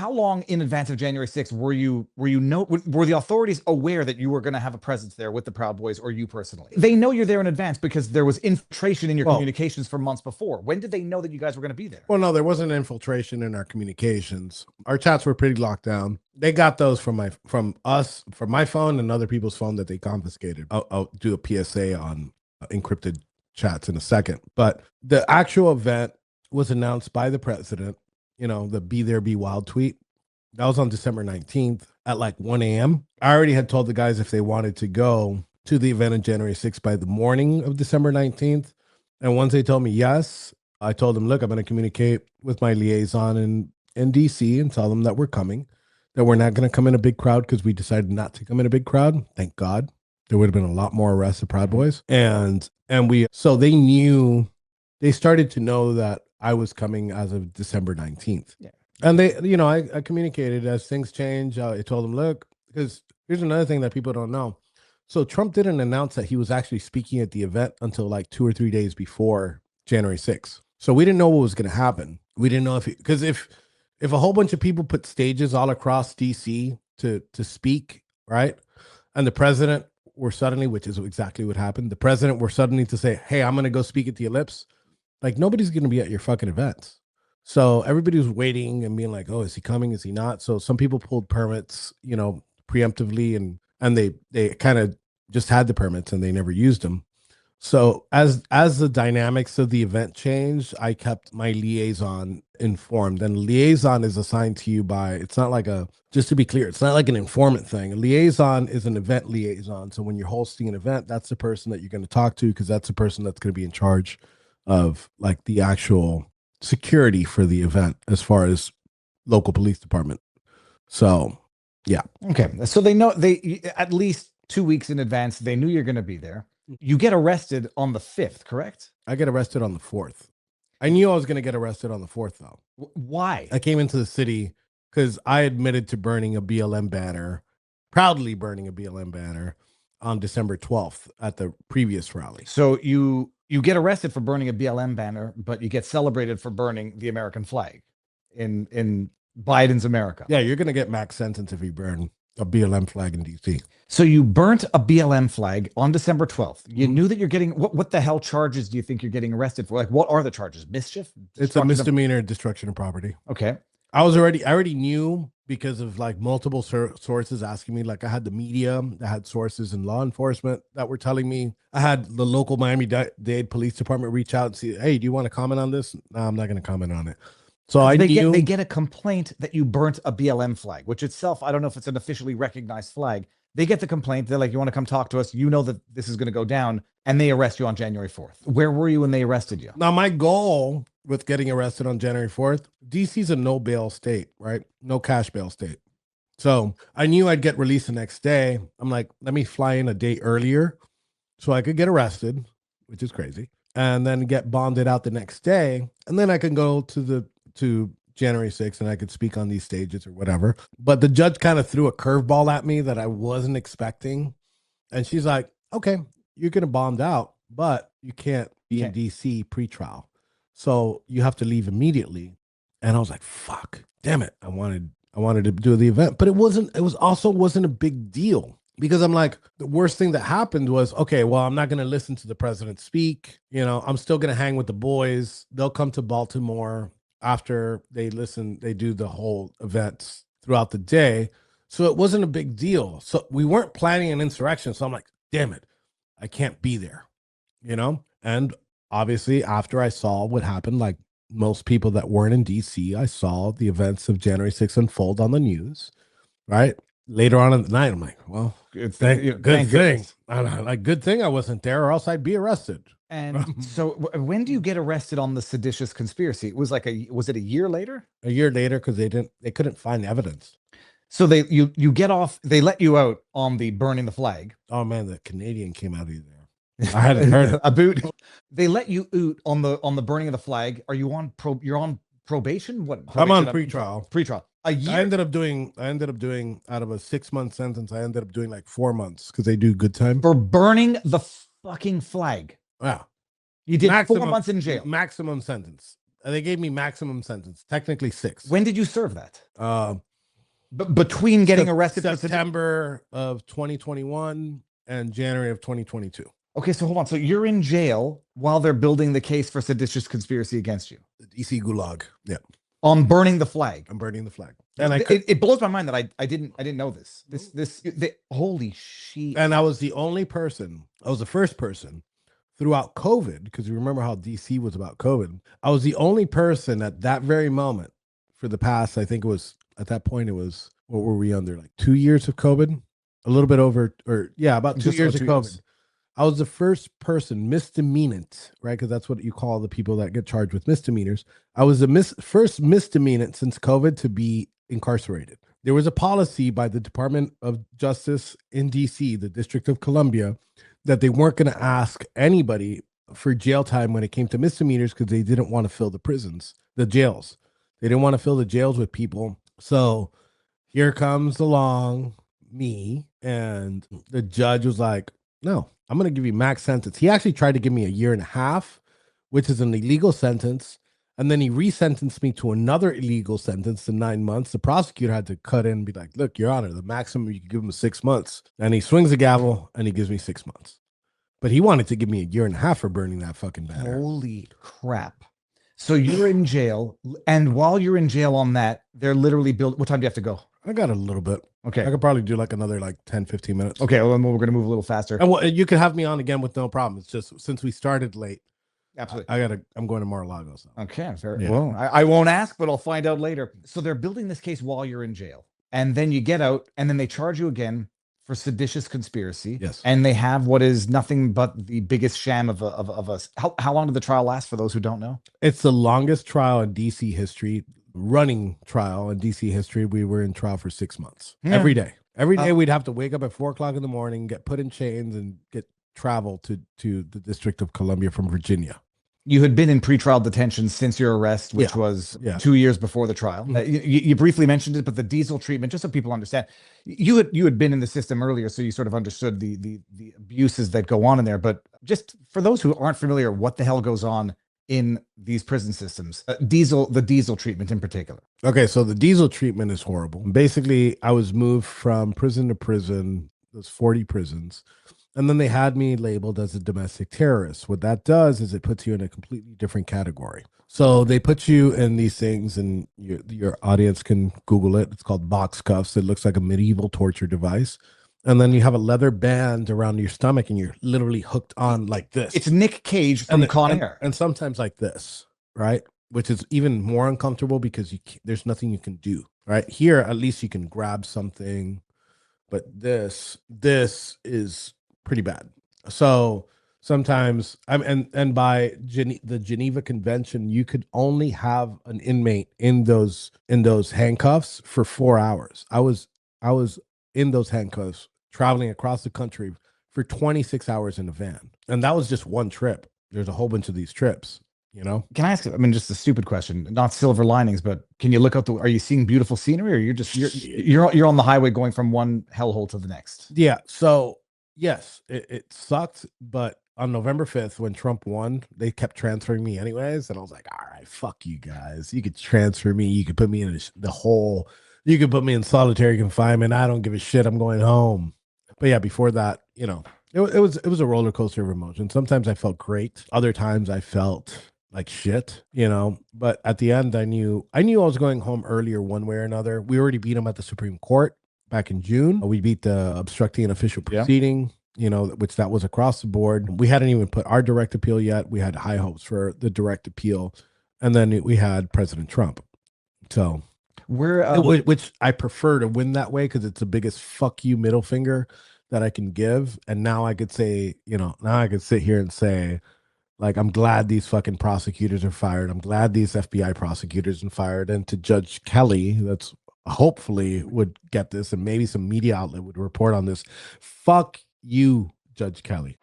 how long in advance of January 6th were the authorities aware that you were going to have a presence there with the Proud Boys, or you personally? They know you're there in advance because there was infiltration in your communications for months before. When did they know that you guys were going to be there? Well, no, there wasn't infiltration in our communications. Our chats were pretty locked down. They got those from my phone and other people's phone that they confiscated. I'll do a PSA on encrypted chats in a second. But the actual event was announced by the president, the Be There, Be Wild tweet. That was on December 19th at like 1 a.m. I already had told the guys if they wanted to go to the event on January 6th by the morning of December 19th. And once they told me yes, I told them, look, I'm going to communicate with my liaison in DC and tell them that we're coming, that we're not going to come in a big crowd because we decided not to come in a big crowd. Thank God. There would have been a lot more arrests of Proud Boys. So they knew, they started to know that I was coming as of December 19th. Yeah. And they, I communicated as things change. I told them, look, because here's another thing that people don't know. So Trump didn't announce that he was actually speaking at the event until like 2 or 3 days before January 6th. So we didn't know what was going to happen. We didn't know because if a whole bunch of people put stages all across DC to speak, right? And the president were suddenly, which is exactly what happened, the president were suddenly to say, hey, I'm going to go speak at the Ellipse. Like, nobody's going to be at your fucking events. So everybody was waiting and being like, oh, is he coming? Is he not? So some people pulled permits, preemptively, and they kind of just had the permits and they never used them. So as the dynamics of the event changed, I kept my liaison informed. And liaison is assigned to you by, it's not like just to be clear, it's not like an informant thing. A liaison is an event liaison. So when you're hosting an event, that's the person that you're going to talk to, because that's the person that's going to be in charge of like the actual security for the event as far as local police department. So, yeah. Okay. So they know, at least 2 weeks in advance, they knew you're going to be there. You get arrested on the 5th, correct? I get arrested on the 4th. I knew I was going to get arrested on the 4th, though. Why? I came into the city because I admitted to burning a BLM banner, proudly burning a BLM banner on December 12th at the previous rally. So you get arrested for burning a BLM banner, but you get celebrated for burning the American flag in Biden's America. Yeah, you're going to get max sentence if you burn a BLM flag in DC. So you burnt a BLM flag on December 12th. You knew that you're getting, what the hell charges do you think you're getting arrested for? Like, what are the charges? Mischief? It's a misdemeanor, destruction of property. Okay. I already knew because of like multiple sources asking me. Like, I had the media, I had sources in law enforcement that were telling me. I had the local Miami-Dade Police Department reach out and say, hey, do you want to comment on this? No, I'm not going to comment on it. So they get a complaint that you burnt a BLM flag, which itself, I don't know if it's an officially recognized flag. They get the complaint. They're like, you want to come talk to us? You know that this is going to go down, and they arrest you on January 4th. Where were you when they arrested you? Now, my goal with getting arrested on January 4th, DC's a no bail state, right? No cash bail state. So I knew I'd get released the next day. I'm like, let me fly in a day earlier so I could get arrested, which is crazy, and then get bonded out the next day. And then I can go to January 6th and I could speak on these stages or whatever. But the judge kind of threw a curveball at me that I wasn't expecting. And she's like, okay, you're going to bond out, but you can't be in DC pretrial. So you have to leave immediately. And I was like, fuck, damn it. I wanted to do the event, but it wasn't a big deal. Because I'm like, the worst thing that happened was, okay, well, I'm not going to listen to the president speak. I'm still going to hang with the boys. They'll come to Baltimore after they do the whole events throughout the day. So it wasn't a big deal. So we weren't planning an insurrection. So I'm like, damn it, I can't be there, And obviously after I saw what happened, like most people that weren't in DC, I saw the events of January 6th unfold on the news, right? Later on in the night, I'm like, well, good thing I wasn't there, or else I'd be arrested. And so when do you get arrested on the seditious conspiracy? It was like was it a year later? A year later, because they couldn't find evidence. So you get off, they let you out on the burning the flag. Oh man, the Canadian came out of there. I hadn't heard it. A boot. They let you out on the burning of the flag. Are you on you're on probation? What? I'm on pretrial. Pretrial. A year. I ended up doing out of a 6-month sentence, I ended up doing like 4 months because they do good time for burning the fucking flag. Yeah. You did 4 months in jail. Maximum sentence. They gave me maximum sentence, technically 6. When did you serve that? Uh, Between getting arrested for September of 2021 and January of 2022. Okay, so hold on. So you're in jail while they're building the case for seditious conspiracy against you. The DC Gulag. Yeah. On burning the flag. I'm burning the flag. And it blows my mind that I didn't know this. Holy shit. And I was the only person, I was the first person throughout COVID, because you remember how DC was about COVID. I was the only person at that very moment for the past, I think it was, at that point, it was, what were we under? Like 2 years of COVID? A little bit over, or yeah, about 2 years of COVID. Years. I was the first person, misdemeanant, right? Because that's what you call the people that get charged with misdemeanors. I was the first misdemeanant since COVID to be incarcerated. There was a policy by the Department of Justice in DC, the District of Columbia, that they weren't going to ask anybody for jail time when it came to misdemeanors because they didn't want to fill the prisons, the jails. They didn't want to fill the jails with people. So here comes along me, and the judge was like, no, I'm going to give you max sentence. He actually tried to give me 1.5 years, which is an illegal sentence. And then he resentenced me to another illegal sentence to 9 months. The prosecutor had to cut in and be like, look, Your Honor, the maximum you can give him is 6 months. And he swings the gavel and he gives me 6 months. But he wanted to give me 1.5 years for burning that fucking banner. Holy crap. So you're in jail. And while you're in jail on that, they're literally building. What time do you have to go? I got a little bit. Okay. I could probably do like another 10, 15 minutes. Okay. Well, then we're going to move a little faster. And you could have me on again with no problem. It's just since we started late. Absolutely. I'm going to Mar-a-Lago. So. Okay. Very well. I won't ask, but I'll find out later. So they're building this case while you're in jail. And then you get out and then they charge you again for seditious conspiracy. Yes. And they have what is nothing but the biggest sham of us. How long did the trial last for those who don't know? It's the longest trial in DC history, running trial in DC history. We were in trial for 6 months. Yeah. Every day. Every day we'd have to wake up at 4 o'clock in the morning, get put in chains and get travel to the District of Columbia from Virginia. You had been in pretrial detention since your arrest, which was 2 years before the trial. You briefly mentioned it, but the diesel treatment, just so people understand, you had been in the system earlier, so you sort of understood the abuses that go on in there. But just for those who aren't familiar, what the hell goes on in these prison systems? The diesel treatment in particular. Okay, so the diesel treatment is horrible. Basically, I was moved from prison to prison. There's 40 prisons. And then they had me labeled as a domestic terrorist. What that does is it puts you in a completely different category. So they put you in these things, and your audience can Google it. It's called box cuffs. It looks like a medieval torture device. And then you have a leather band around your stomach, and you're literally hooked on like this. It's Nick Cage from Con Air. And sometimes like this, right? Which is even more uncomfortable because there's nothing you can do, right? Here, at least you can grab something. But this is pretty bad. So sometimes and by the Geneva Convention, you could only have an inmate in those handcuffs for 4 hours. I was in those handcuffs traveling across the country for 26 hours in a van. And that was just one trip. There's a whole bunch of these trips, you know? Can I ask, just a stupid question, not silver linings, but can you look out are you seeing beautiful scenery, or you're on the highway going from one hellhole to the next? Yeah. So yes, it sucked, but on November 5th, when Trump won, they kept transferring me anyways. And I was like, all right, fuck you guys. You could transfer me. You could put me in the hole. You could put me in solitary confinement. I don't give a shit. I'm going home. But yeah, before that, it was a roller coaster of emotion. Sometimes I felt great. Other times I felt like shit, but at the end, I knew I was going home earlier one way or another. We already beat him at the Supreme Court. Back in June, we beat the obstructing an official proceeding, which that was across the board. We hadn't even put our direct appeal yet. We had high hopes for the direct appeal. And then we had President Trump. So which I prefer to win that way because it's the biggest fuck you middle finger that I can give. And now I could say, now I could sit here and say, like, I'm glad these fucking prosecutors are fired. I'm glad these FBI prosecutors are fired. And to Judge Kelly, that's hopefully would get this, and maybe some media outlet would report on this. Fuck you, Judge Kelly.